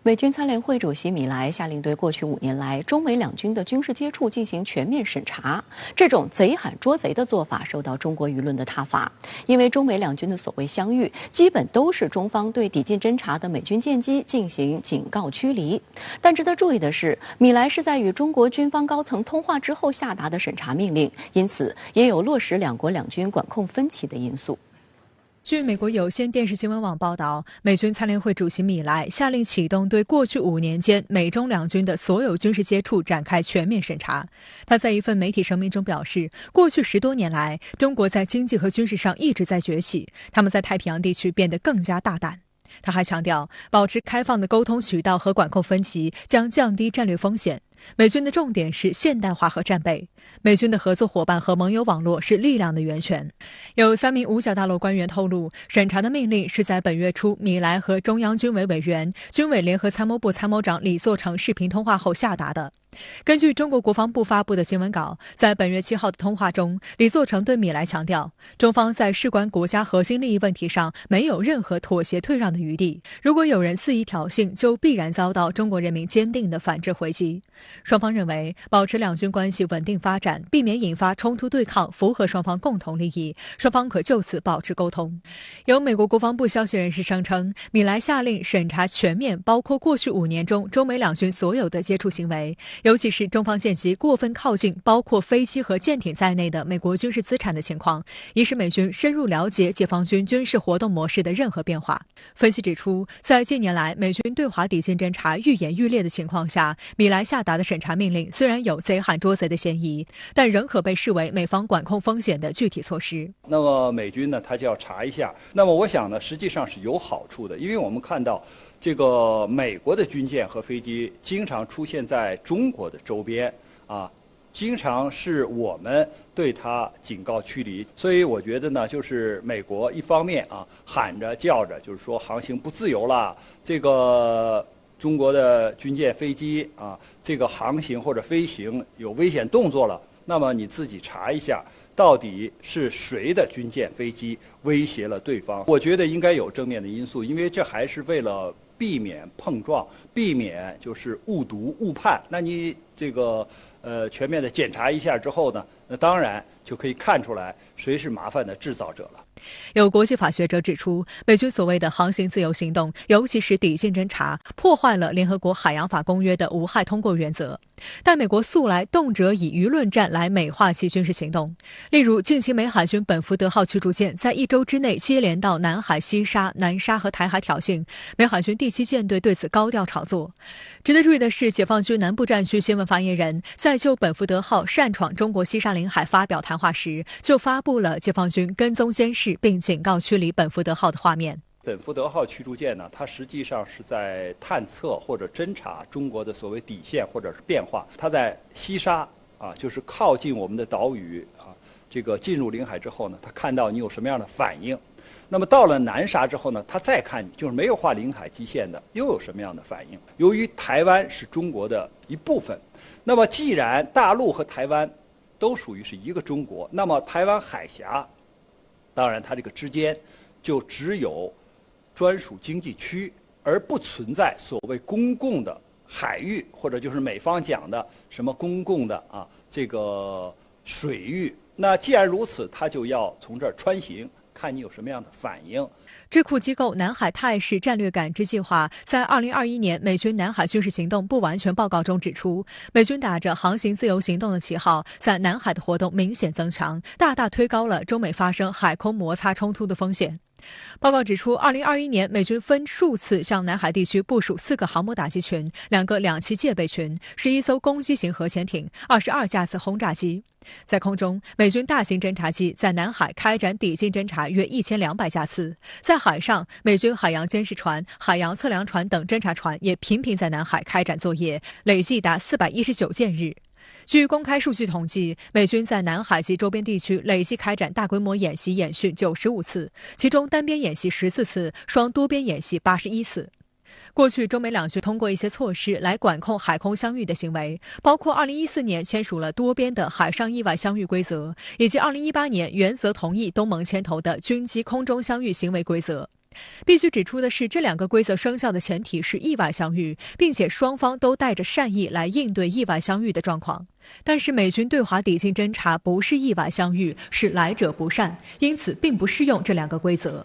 美军参联会主席米莱下令对过去5年来中美两军的军事接触进行全面审查。这种贼喊捉贼的做法受到中国舆论的挞伐，因为中美两军的所谓相遇，基本都是中方对抵近侦察的美军舰机进行警告驱离。但值得注意的是，米莱是在与中国军方高层通话之后下达的审查命令，因此也有落实两国两军管控分歧的因素。据美国有线电视新闻网报道，美军参联会主席米莱下令启动对过去5年间美中两军的所有军事接触展开全面审查。他在一份媒体声明中表示，过去10多年来，中国在经济和军事上一直在崛起，他们在太平洋地区变得更加大胆。他还强调，保持开放的沟通渠道和管控分歧将降低战略风险。美军的重点是现代化和战备，美军的合作伙伴和盟友网络是力量的源泉。有3名五角大楼官员透露，审查的命令是在本月初米莱和中央军委委员、军委联合参谋部参谋长李作成视频通话后下达的。根据中国国防部发布的新闻稿，在本月7号的通话中，李作成对米莱强调，中方在事关国家核心利益问题上没有任何妥协退让的余地，如果有人肆意挑衅，就必然遭到中国人民坚定的反制回击。双方认为，保持两军关系稳定发展，避免引发冲突对抗，符合双方共同利益，双方可就此保持沟通。有美国国防部消息人士声称，米莱下令审查全面包括过去5年中中美两军所有的接触行为，尤其是中方舰机过分靠近包括飞机和舰艇在内的美国军事资产的情况，以使美军深入了解解放军军事活动模式的任何变化。分析指出，在近年来美军对华抵近侦察愈演愈烈的情况下，米莱下达的审查命令虽然有贼喊捉贼的嫌疑，但仍可被视为美方管控风险的具体措施。那么美军呢，他就要查一下。那么我想呢，实际上是有好处的，因为我们看到这个美国的军舰和飞机经常出现在中国的周边啊，经常是我们对它警告驱离。所以我觉得呢，就是美国一方面啊喊着叫着，就是说航行不自由了，这个中国的军舰飞机啊，这个航行或者飞行有危险动作了，那么你自己查一下，到底是谁的军舰飞机威胁了对方。我觉得应该有正面的因素，因为这还是为了避免碰撞，避免就是误读误判。那你这个全面的检查一下之后呢，那当然就可以看出来谁是麻烦的制造者了。有国际法学者指出，美军所谓的航行自由行动，尤其是抵近侦察，破坏了联合国海洋法公约的无害通过原则。但美国素来动辄以舆论战来美化其军事行动，例如近期美海军本福德号驱逐舰在1周之内接连到南海西沙、南沙和台海挑衅，美海军第7舰队对此高调炒作。值得注意的是，解放军南部战区新闻发言人在就本福德号擅闯中国西沙领海发表谈话时，就发布了解放军跟踪监视并警告驱离本福德号的画面。本福德号驱逐舰呢，它实际上是在探测或者侦察中国的所谓底线或者是变化。它在西沙啊，就是靠近我们的岛屿啊，这个进入领海之后呢，它看到你有什么样的反应。那么到了南沙之后呢，它再看你，就是没有划领海基线的，又有什么样的反应？由于台湾是中国的一部分，那么既然大陆和台湾都属于是一个中国，那么台湾海峡，当然它这个之间就只有专属经济区，而不存在所谓公共的海域，或者就是美方讲的什么公共的啊这个水域。那既然如此，它就要从这儿穿行，看你有什么样的反应。智库机构南海态势战略感知计划在2021年美军南海军事行动不完全报告中指出，美军打着航行自由行动的旗号，在南海的活动明显增强，大大推高了中美发生海空摩擦冲突的风险。报告指出，2021年美军分数次向南海地区部署4个航母打击群、2个两栖戒备群、11艘攻击型核潜艇、22架次轰炸机。在空中，美军大型侦察机在南海开展抵近侦察约1200架次；在海上，美军海洋监视船、海洋测量船等侦察船也频频在南海开展作业，累计达419舰日。据公开数据统计，美军在南海及周边地区累计开展大规模演习演训95次，其中单边演习14次，双多边演习81次。过去中美两军通过一些措施来管控海空相遇的行为，包括2014年签署了多边的海上意外相遇规则，以及2018年原则同意东盟牵头的军机空中相遇行为规则。必须指出的是，这2个规则生效的前提是意外相遇，并且双方都带着善意来应对意外相遇的状况。但是美军对华抵近侦察不是意外相遇，是来者不善，因此并不适用这2个规则。